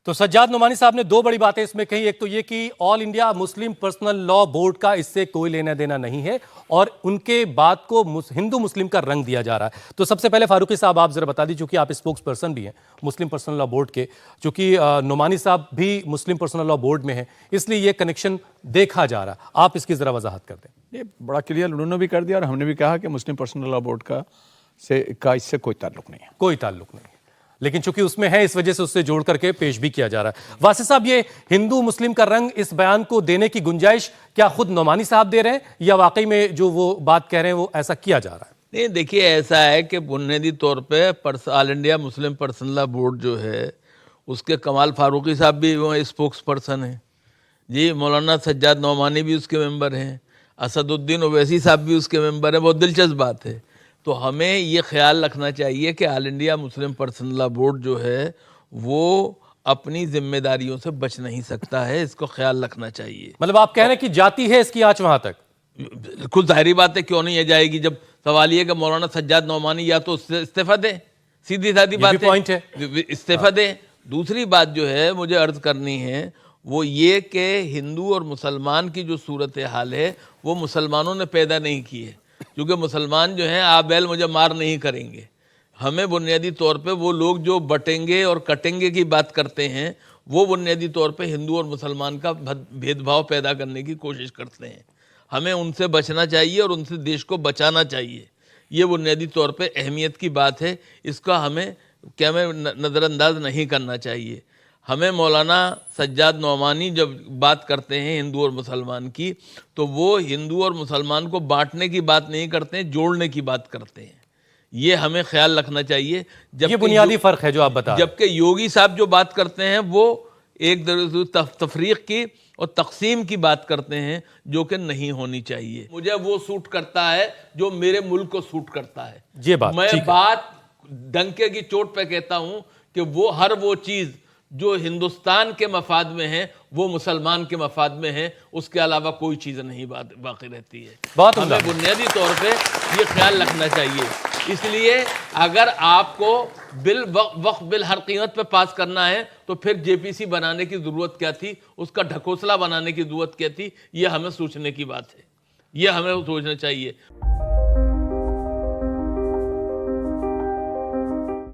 تو سجاد نعمانی صاحب نے دو بڑی باتیں اس میں کہی. ایک تو یہ کہ آل انڈیا مسلم پرسنل لا بورڈ کا اس سے کوئی لینا دینا نہیں ہے اور ان کے بات کو ہندو مسلم کا رنگ دیا جا رہا ہے. تو سب سے پہلے فاروقی صاحب آپ ذرا بتا دیجیے، چونکہ آپ اسپوکس پرسن بھی ہیں مسلم پرسنل لا بورڈ کے، چونکہ نعمانی صاحب بھی مسلم پرسنل لا بورڈ میں ہیں، اس لیے یہ کنیکشن دیکھا جا رہا ہے. آپ اس کی ذرا وضاحت کر دیں. یہ بڑا کلیئر انہوں نے بھی کر دیا اور ہم نے بھی کہا کہ مسلم پرسنل لا بورڈ کا اس سے کوئی تعلق نہیں ہے. کوئی تعلق نہیں ہے، لیکن چونکہ اس میں ہے اس وجہ سے اس سے جوڑ کر کے پیش بھی کیا جا رہا ہے. واسع صاحب، یہ ہندو مسلم کا رنگ اس بیان کو دینے کی گنجائش کیا خود نعمانی صاحب دے رہے ہیں یا واقعی میں جو وہ بات کہہ رہے ہیں وہ ایسا کیا جا رہا ہے؟ نہیں، دیکھیے ایسا ہے کہ بنیادی طور پہ آل انڈیا مسلم پرسنل لا بورڈ جو ہے اس کے کمال فاروقی صاحب بھی وہ اسپوکس پرسن ہیں جی، مولانا سجاد نعمانی بھی اس کے ممبر ہیں، اسد الدین اویسی صاحب بھی اس کے ممبر ہیں. بہت دلچسپ بات ہے. تو ہمیں یہ خیال رکھنا چاہیے کہ آل انڈیا مسلم پرسنل لا بورڈ جو ہے وہ اپنی ذمہ داریوں سے بچ نہیں سکتا ہے، اس کو خیال رکھنا چاہیے. مطلب آپ کہہ رہے ہیں کہ جاتی ہے اس کی آنچ وہاں تک؟ بالکل ظاہری بات ہے، کیوں نہیں جائے گی. جب سوال یہ کہ مولانا سجاد نعمانی یا تو اس سے استعفیٰ دیں، سیدھی سادھی بات پوائنٹ ہے، استعفیٰ دیں. دوسری بات جو ہے مجھے عرض کرنی ہے وہ یہ کہ ہندو اور مسلمان کی جو صورتحال ہے وہ مسلمانوں نے پیدا نہیں کی ہے، کیونکہ مسلمان جو ہیں آپ بیل مجھے مار نہیں کریں گے. ہمیں بنیادی طور پہ وہ لوگ جو بٹیں گے اور کٹیں گے کی بات کرتے ہیں وہ بنیادی طور پہ ہندو اور مسلمان کا بھید بھاؤ پیدا کرنے کی کوشش کرتے ہیں. ہمیں ان سے بچنا چاہیے اور ان سے دیش کو بچانا چاہیے. یہ بنیادی طور پہ اہمیت کی بات ہے، اس کا ہمیں نظر انداز نہیں کرنا چاہیے. ہمیں مولانا سجاد نعمانی جب بات کرتے ہیں ہندو اور مسلمان کی تو وہ ہندو اور مسلمان کو بانٹنے کی بات نہیں کرتے ہیں، جوڑنے کی بات کرتے ہیں. یہ ہمیں خیال رکھنا چاہیے. یہ بنیادی فرق ہے جو آپ بتا رہے ہیں. جبکہ یوگی صاحب جو بات کرتے ہیں وہ ایک تفریق کی اور تقسیم کی بات کرتے ہیں جو کہ نہیں ہونی چاہیے. مجھے وہ سوٹ کرتا ہے جو میرے ملک کو سوٹ کرتا ہے. میں بات ڈنکے کی چوٹ پہ کہتا ہوں کہ وہ چیز جو ہندوستان کے مفاد میں ہے وہ مسلمان کے مفاد میں ہے، اس کے علاوہ کوئی چیز نہیں باقی رہتی ہے. ہمیں بنیادی طور پہ یہ خیال رکھنا چاہیے. اس لیے اگر آپ کو وقت بل ہر قیمت پہ پاس کرنا ہے تو پھر جے پی سی بنانے کی ضرورت کیا تھی، اس کا ڈھکوسلا بنانے کی ضرورت کیا تھی؟ یہ ہمیں سوچنے کی بات ہے، یہ ہمیں سوچنا چاہیے.